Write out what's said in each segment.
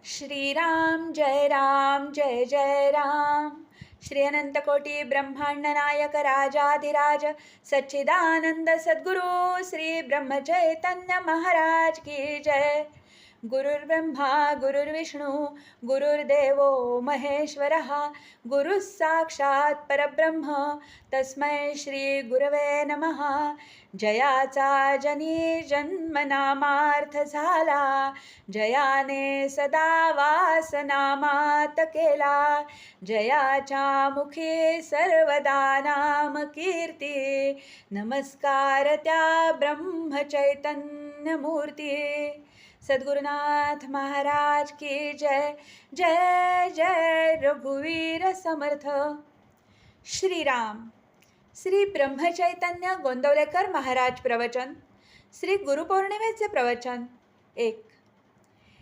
श्रीराम जय जय राम। श्री अनंत कोटी ब्रह्मांड नायक राजाधिराज सच्चिदानंद सद्गुरु श्री ब्रह्म चैतन्य महाराज की जय। गुरुर्ब्रह्मा गुरुर्विष्णू गुरुर्देवो महेश्वरः गुरुः साक्षात् परब्रह्म तस्मै श्री गुरवे नमः। जयाचा जनी जन्मनामार्थ झाला, जयाने सदा वासनामात केला, जयाच्या मुखी सर्वदा नाम कीर्ती, नमस्कार त्या ब्रह्म चैतन्य मूर्ती। सद्गुरुनाथ महाराज की जय। जय जय रघुवीर समर्थ। श्रीराम। श्री ब्रह्मचैतन्य गोंदवलेकर महाराज प्रवचन। श्री गुरुपौर्णिमेचे प्रवचन 1।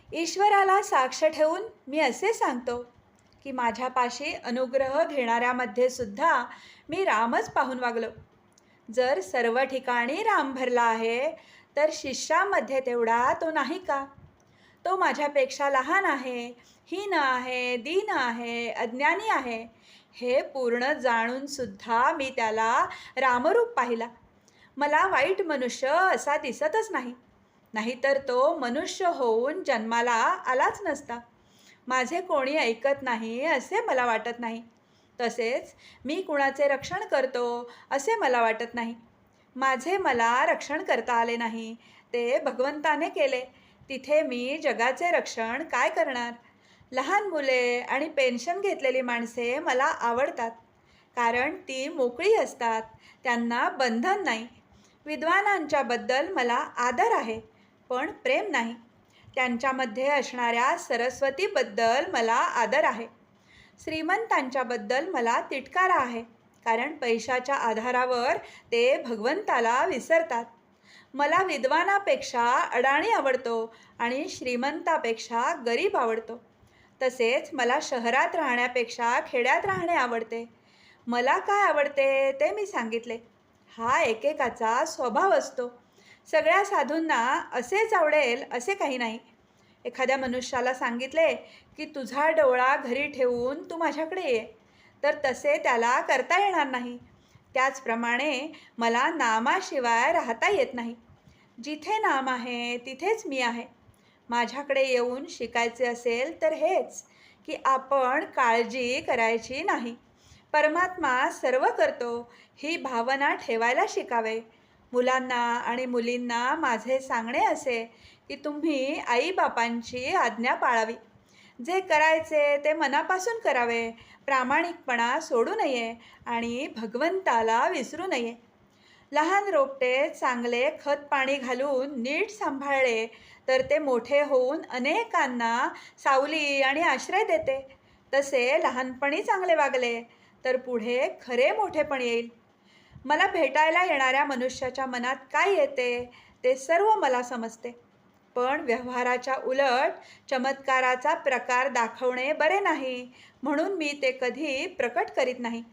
ईश्वराला साक्ष ठेवून मी असे सांगतो की माझ्यापाशी अनुग्रह घेणाऱ्यामध्ये सुद्धा मी रामच पाहून वागलो। जर सर्व ठिकाणी राम भरला आहे तर शिष्यामध्ये तेवढा तो नाही का? तो माझ्यापेक्षा लहान आहे, हीन आहे, दीन आहे, अज्ञानी आहे, हे पूर्ण जाणून सुद्धा मी त्याला रामरूप पाहिला। मला वाईट मनुष्य असा दिसतच नाही, नाहीतर तो मनुष्य होऊन जन्माला आलाच नसता। माझे कोणी ऐकत नाही असे मला वाटत नाही, तसेच मी कुणाचे रक्षण करतो असे मला वाटत नाही। माझे मला रक्षण करता आले नाही, ते भगवंताने केले, तिथे मी जगाचे रक्षण काय करणार? लहान मुले आणि पेन्शन घेतलेली माणसे मला आवडतात, कारण ती मोकळी असतात, त्यांना बंधन नाही। विद्वानांच्याबद्दल मला आदर आहे, पण प्रेम नाही। त्यांच्यामध्ये असणाऱ्या सरस्वतीबद्दल मला आदर आहे। श्रीमंतांच्याबद्दल मला तिटकारा आहे, कारण पैशाच्या आधारावर ते भगवंताला विसरतात। मला विद्वानापेक्षा अडाणी आवडतो आणि श्रीमंतापेक्षा गरीब आवडतो। तसेच मला शहरात राहण्यापेक्षा खेड्यात राहणे आवडते। मला काय आवडते ते मी सांगितले। हा एकेकाचा स्वभाव असतो। सगळ्या साधूंना असेच आवडेल असे काही नाही। एखाद्या मनुष्याला सांगितले की तुझा डोळा घरी ठेवून तू माझ्याकडे ये, तर तसे त्याला करता येणार नाही। त्याचप्रमाणे मला नामाशिवाय राहता येत नाही। जिथे नाम आहे तिथेच मी आहे। माझ्याकडे येऊन शिकायचे असेल तर हेच, की आपण काळजी करायची नाही, परमात्मा सर्व करतो ही भावना ठेवायला शिकावे। मुलांना आणि मुलींना माझे सांगणे असे की तुम्ही आईबापांची आज्ञा पाळावी। जे करायचे ते मनापासून करावे, प्रामाणिकपणा सोडू नये आणि भगवंताला विसरू नये। लहान रोपटे चांगले खत पाणी घालून नीट सांभाळले तर ते मोठे होऊन अनेकांना सावली आणि आश्रय देते। तसे लहानपणी चांगले वागले तर पुढे खरे मोठेपण येईल। मला भेटायला येणाऱ्या मनुष्याच्या मनात काय येते ते सर्व मला समजते, पण व्यवहाराच्या उलट चमत्काराचा प्रकार दाखवणे बरे नाही, म्हणून मी ते कधी प्रकट करीत नाही।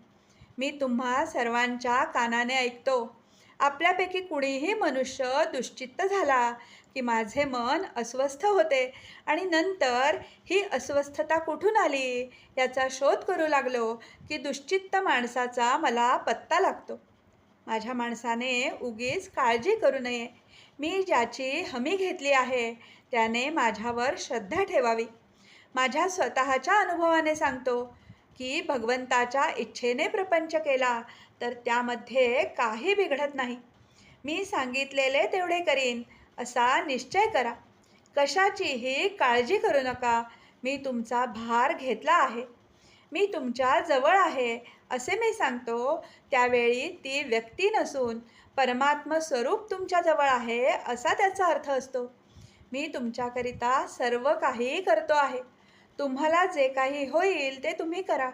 मी तुम्हा सर्वांच्या कानाने ऐकतो। आपल्यापैकी कुणीही मनुष्य दुश्चित्त झाला की माझे मन अस्वस्थ होते आणि नंतर ही अस्वस्थता कुठून आली याचा शोध करू लागलो की दुश्चित्त माणसाचा मला पत्ता लागतो। माझ्या माणसाने उगीच काळजी करू नये। मी ज्याची हमी घेतली आहे त्याने माझ्यावर श्रद्धा ठेवावी। माझ्या स्वतःच्या अनुभवाने सांगतो की भगवंताच्या इच्छेने प्रपंच केला तर त्यामध्ये काही बिघडत नाही। मी सांगितलेले तेवढे करीन असा निश्चय करा। कशाचीही काळजी करू नका, मी तुमचा भार घेतला आहे। मी तुमच्या जवळ आहे असे मी सांगतो, त्यावेळी ती व्यक्ती नसून परमात्म स्वरूप तुमच्या जवळ आहे असा त्याचा अर्थ असतो। मी तुमच्याकरिता सर्व काही करतो आहे। तुम्हाला जे काही होईल ते तुम्ही करा,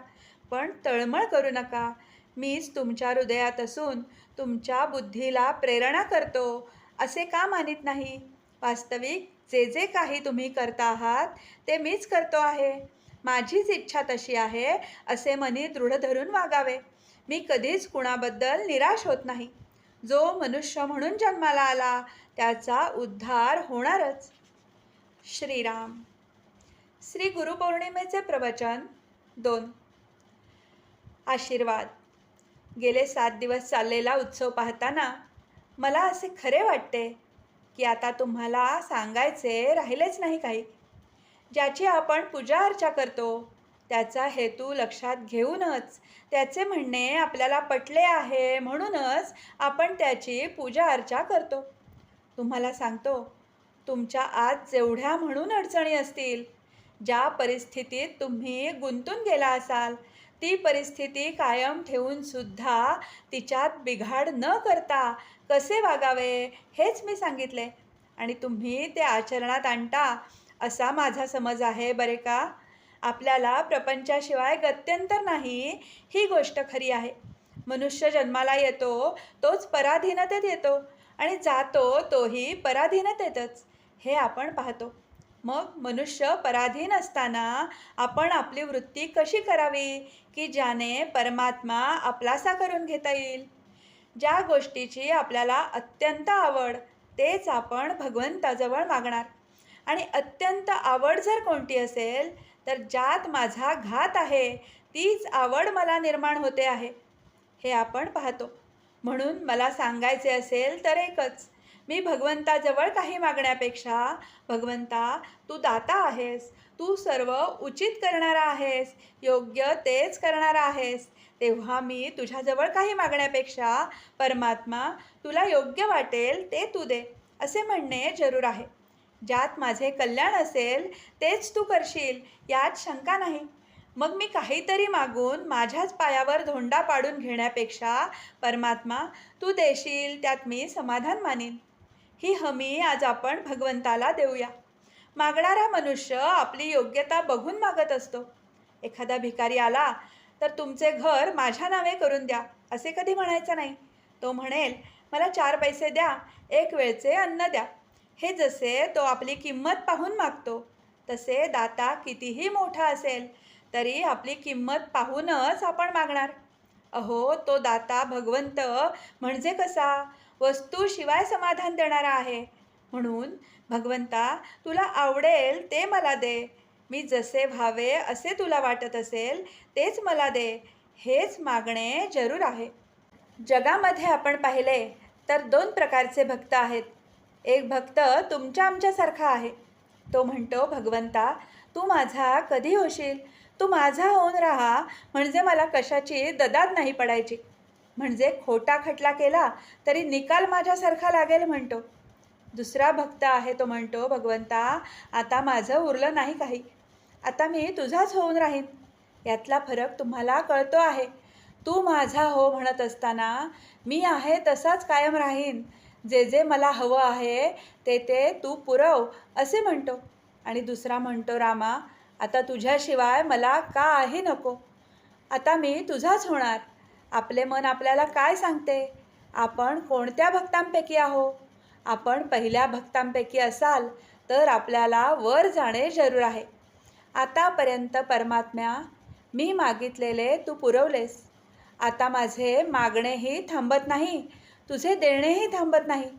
पण तळमळ करू नका। मीच तुमच्या हृदयात असून तुमच्या बुद्धीला प्रेरणा करतो असे का मानित नाही? वास्तविक जे जे काही तुम्ही करता आहात ते मीच करतो आहे। माझीच इच्छा तशी आहे असे मनी दृढ धरून वागावे। मी कधीच कुणाबद्दल निराश होत नाही। जो मनुष्य म्हणून जन्माला आला त्याचा उद्धार होणारच। श्रीराम। श्री गुरुपौर्णिमेचे प्रवचन 2. आशीर्वाद. गेले 7 दिवस चाललेला उत्सव पाहताना मला असे खरे वाटते की आता तुम्हाला सांगायचे राहिलेच नाही काही. ज्याची आपण पूजा अर्चा करतो त्याचा हेतू लक्षात घेऊनच, त्याचे म्हणणे आपल्याला पटले आहे म्हणूनच आपण त्याची पूजा अर्चा करतो. तुम्हाला सांगतो, तुमच्या आत जेवढ्या म्हणून अडचणी असतील, ज्या परिस्थितीत तुम्ही गुंतून गेला असाल, ती परिस्थिती कायम ठेवून सुद्धा तिच्यात बिघाड न करता कसे वागावे हेच मी सांगितले आणि तुम्ही ते आचरणात आणता असा माझा समज आहे बरे का. आपल्याला प्रपंचाशिवाय गत्यंतर नाही ही गोष्ट खरी आहे. मनुष्य जन्माला येतो तोच पराधीनतेत येतो आणि जातो तोही पराधीनतेतच, हे आपण पाहतो. मग मनुष्य पराधीन असताना आपण आपली वृत्ती कशी करावी की ज्याने परमात्मा आपलासा करून घेता येईल. ज्या गोष्टीची आपल्याला अत्यंत आवड तेच आपण भगवंताजवळ मागणार. आणि अत्यंत आवड जर कोणती असेल तर ज्यात माझा घात आहे तीच आवड मला निर्माण होते आहे, हे आपण पाहतो. म्हणून मला सांगायचे असेल तर एकच, मी भगवंताजवळ काही मागण्यापेक्षा, भगवंता तू दाता आहेस, तू सर्व उचित करणारा आहेस, योग्य तेच करणारा आहेस, तेव्हा मी तुझ्याजवळ काही मागण्यापेक्षा परमात्मा तुला योग्य वाटेल ते तू दे असे म्हणणे जरूर आहे. ज्यात माझे कल्याण असेल तेच तू करशील यात शंका नाही. मग मी काहीतरी मागून माझ्याच पायावर धोंडा पाडून घेण्यापेक्षा परमात्मा तू देशील त्यात मी समाधान मानीन, ही हमी आज आपण भगवंताला देऊया. मागणारा मनुष्य आपली योग्यता बघून मागत असतो. एखादा भिकारी आला तर तुमचे घर माझ्या नावे करून द्या असे कधी म्हणायचं नाही. तो म्हणेल मला 4 पैसे द्या, 1 वेळचे अन्न द्या. हे जसे तो आपली किंमत पाहून मागतो, तसे दाता कितीही मोठा असेल तरी आपली किंमत पाहूनच आपण मागणार. अहो, तो दाता भगवंत म्हणजे कसा, वस्तूशिवाय समाधान देणारा आहे. म्हणून भगवंता तुला आवडेल ते मला दे, मी जसे व्हावे असे तुला वाटत असेल तेच मला दे, हेच मागणे जरूर आहे. जगामध्ये आपण पाहिले तर 2 प्रकारचे भक्त आहेत. एक भक्त तुमच्या आमच्यासारखा आहे. तो म्हणतो, भगवंता तू माझा कधी होशील, तू माझा होऊन राहा म्हणजे मला कशाची ददात नाही पडायची. म्हणजे खोटा खटला केला तरी निकाल माझ्यासारखा लागेल म्हणतो. दुसरा भक्त आहे, तो म्हणतो, भगवंता आता माझं उरलं नाही काही, आता मी तुझाच होऊन राहीन. यातला फरक तुम्हाला कळतो आहे. तू माझा हो म्हणत असताना मी आहे तसाच कायम राहीन. जे जे मला हवं आहे ते ते तू पुरव असे म्हणतो. आणि दुसरा म्हणतो, रामा आता तुझ्याशिवाय मला काही नको, आता मी तुझाच होणार. आपले मन आपल्याला काय सांगते, आपण कोणत्या भक्तांपैकी आहो. आपण पहिल्या भक्तांपैकी असाल तर आपल्याला वर जाणे जरूर आहे. आतापर्यंत परमात्म्या मी मागितलेले तू पुरवलेस. आता माझे मागणेही थांबत नाही, तुझे देणेही थांबत नाही.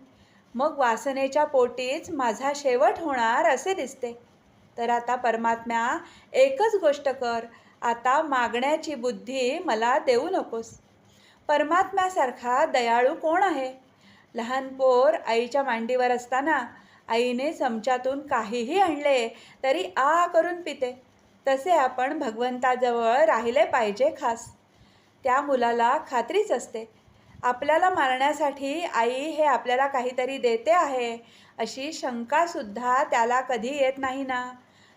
मग वासनेच्या पोटीच माझा शेवट होणार असे दिसते. तर आता परमात्म्या एकच गोष्ट कर, आता मागण्याची बुद्धी मला देऊ नकोस. परमात्म्यासारखा दयाळू कोण आहे. लहान पोर आईच्या मांडीवर असताना आईने चमच्यातून काहीही आणले तरी आ करून पिते, तसे आपण भगवंताजवळ राहिले पाहिजे खास. त्या मुलाला खात्रीच असते आपल्याला मारण्यासाठी आई हे आपल्याला काहीतरी देते आहे अशी शंकासुद्धा त्याला कधी येत नाही ना.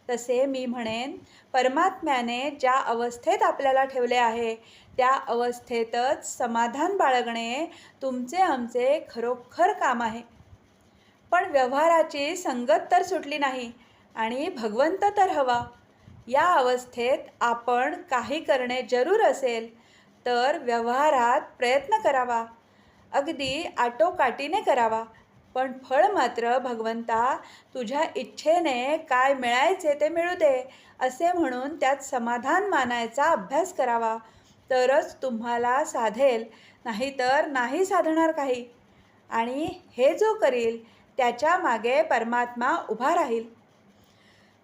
तसे मी म्हणेन, परमात्म्याने ज्या अवस्थेत आपल्याला ठेवले आहे त्या अवस्थेतच समाधान बाळगणे तुमचे आमचे खरोखर काम आहे. पण व्यवहाराची संगत तर सुटली नाही आणि भगवंत तर हवा. या अवस्थेत आपण काही करणे जरूर असेल तर व्यवहारात प्रयत्न करावा, अगदी आटोकाटीने करावा. पण फळ मात्र भगवंता तुझ्या इच्छेने काय मिळायचे ते मिळू दे असे म्हणून त्यात समाधान मानायचा अभ्यास करावा, तरच तुम्हाला साधेल, नाहीतर नाही साधणार काही. आणि हे जो करील त्याच्या मागे परमात्मा उभा राहील.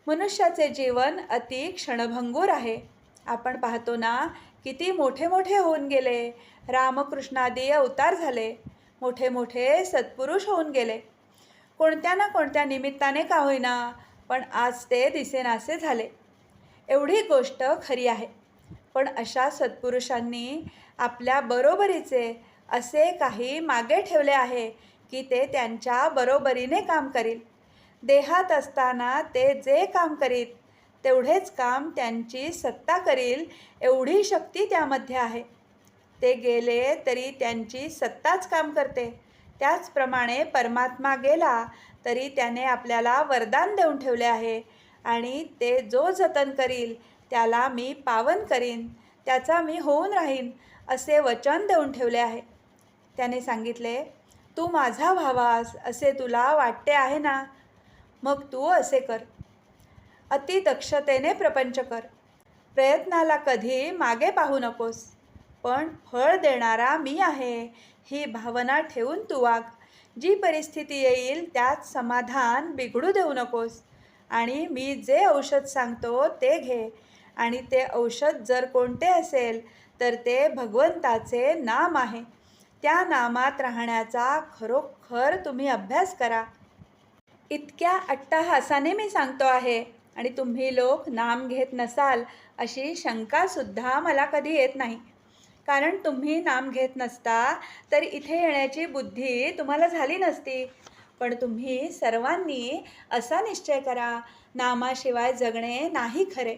मनुष्याचे जीवन अति क्षणभंगूर आहे. आपण पाहतो ना, किती मोठे मोठे होऊन गेले, रामकृष्णादी अवतार झाले, मोठे मोठे सत्पुरुष होऊन गेले. कोणत्या ना कोणत्या निमित्ताने का होईना, पण आज ते दिसेनासे झाले. एवढी गोष्ट खरी आहे. पण अशा सत्पुरुषांनी आपल्या बरोबरीचे असे काही मागे ठेवले आहे की ते त्यांच्या बरोबरीने काम करील. देहात असताना ते जे काम करीत तेवढेच काम त्यांची सत्ता करील, एवढी शक्ती त्यामध्ये आहे. ते गेले तरी त्यांची सत्ताच काम करते. त्याचप्रमाणे परमात्मा गेला तरी त्याने आपल्याला वरदान देऊन ठेवले आहे आणि ते जो जतन करील त्याला मी पावन करीन, त्याचा मी होऊन राहीन असे वचन देऊन ठेवले आहे. त्याने सांगितले, तू माझा व्हावास असे तुला वाटते आहे ना, मग तू असे कर. अति दक्षतेने प्रपंच कर. प्रयत्नाला कधी मागे पाहू नकोस. पण फळ देणारा मी आहे ही भावना ठेवून तू वाग. जी परिस्थिती येईल त्यात समाधान बिघडू देऊ नकोस. आणि मी जे औषध सांगतो ते घे. आणि ते औषध जर कोणते असेल तर ते भगवंताचे नाम आहे. त्या नामात राहण्याचा खरोखर तुम्ही अभ्यास करा. इतक्या अट्टहासाने मी सांगतो आहे आणि तुम्ही लोक नाम घेत नसाल अशी शंकासुद्धा मला कधी येत नाही. कारण तुम्ही नाम घेत नसता तर इथे येण्याची बुद्धी तुम्हाला झाली नसती. पण तुम्ही सर्वांनी असा निश्चय करा, नामाशिवाय जगणे नाही खरे.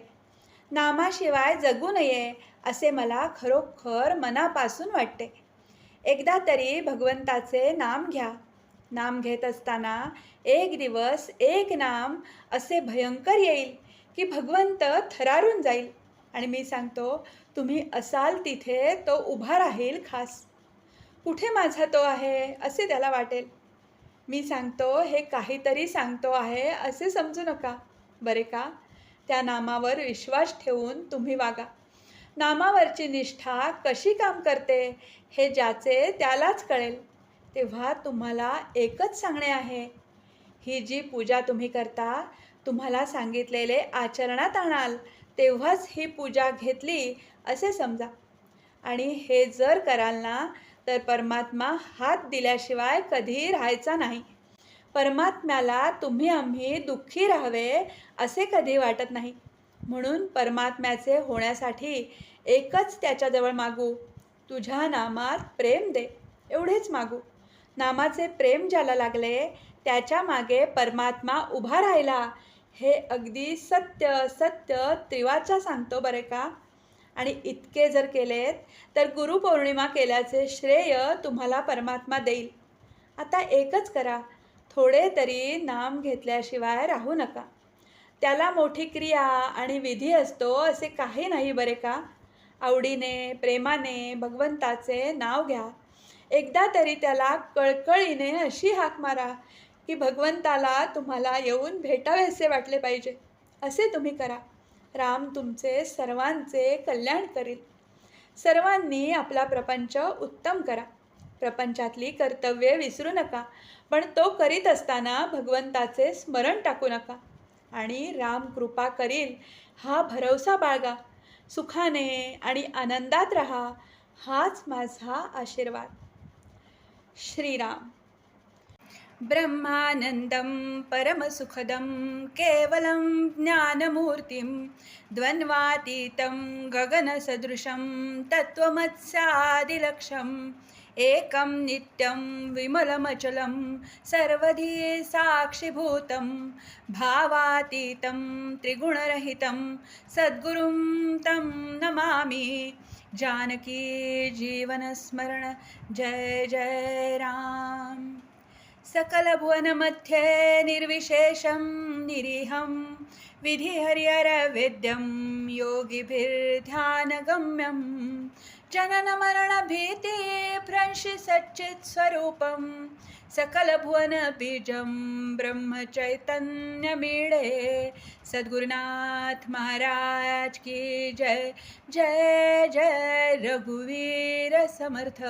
नामाशिवाय जगू नये असे मला खरोखर मनापासून वाटते. एकदा तरी भगवंताचे नाम घ्या. नाम घेत असताना एक दिवस एक नाम असे भयंकर येईल की भगवंत थरारून जाईल. आणि मी सांगतो, तुम्ही असाल तिथे तो उभा राहील खास. कुठे माझा तो आहे असे त्याला वाटेल. मी सांगतो हे काहीतरी सांगतो आहे असे समजू नका बरे का. त्या नामावर विश्वास ठेवून तुम्ही वागा. नामावरची निष्ठा कशी काम करते हे ज्याचे त्यालाच कळेल. तेव्हा तुम्हाला एकच सांगणे आहे, ही जी पूजा तुम्ही करता, तुम्हाला सांगितलेले आचरणात आणाल तेव्हाच ही पूजा घेतली असे समजा. आणि हे जर कराल ना तर परमात्मा हात दिल्याशिवाय कधी राहायचा नाही. परमात्म्याला तुम्ही आम्ही दुःखी राहावे असे कधी वाटत नाही. म्हणून परमात्म्याचे होण्यासाठी एकच त्याच्याजवळ मागू, तुझ्या नामात प्रेम दे, एवढेच मागू. नामाचे प्रेम ज्याला लागले त्याच्या मागे परमात्मा उभा राहिला, हे अगदी सत्य सत्य त्रिवाचा सांगतो बरे का. आणि इतके जर केलेत तर गुरुपौर्णिमा केल्याचे श्रेय तुम्हाला परमात्मा देईल. आता एकच करा, थोडे तरी नाम घेतल्याशिवाय राहू नका. त्याला मोठी क्रिया आणि विधी असतो असे काही नाही बरे का. आवडीने प्रेमाने भगवंताचे नाव घ्या. एकदा तरी त्याला कळकळीने अशी हाक मारा की भगवंताला तुम्हाला येऊन भेटावेसे वाटले पाहिजे. असे तुम्ही करा. राम तुमचे सर्वांचे कल्याण करील. सर्वांनी आपला प्रपंच उत्तम करा. प्रपंचातली कर्तव्ये विसरू नका, पण तो करीत असताना भगवंताचे स्मरण टाकू नका. आणि राम कृपा करील हा भरवसा बाळगा. सुखाने आणि आनंदात राहा, हाच माझा आशीर्वाद. श्रीराम. ब्रह्मानंदं परमसुखदं केवलं ज्ञानमूर्तिं द्वन्द्वातीतं गगनसदृशं तत्त्वमस्यादिलक्ष्यम् एकं नित्यं विमलमचलं सर्वधी साक्षिभूतं भावातीतं त्रिगुणरहितं सद्गुरुं तं नमामि. जानकी जीवनस्मरण. जय जय राम. सकलभुवनमध्ये निर्विशेषं निरीहं विधिहरिहरवेद्यं योगिभिर्ध्यानगम्यं जननमरणभीतिभ्रंशि सच्चित्स्वरूपं सकलभुवनबीजं ब्रह्मचैतन्यमीडे. सद्गुरुनाथ महाराज की जय. जय जय रघुवीर समर्थ.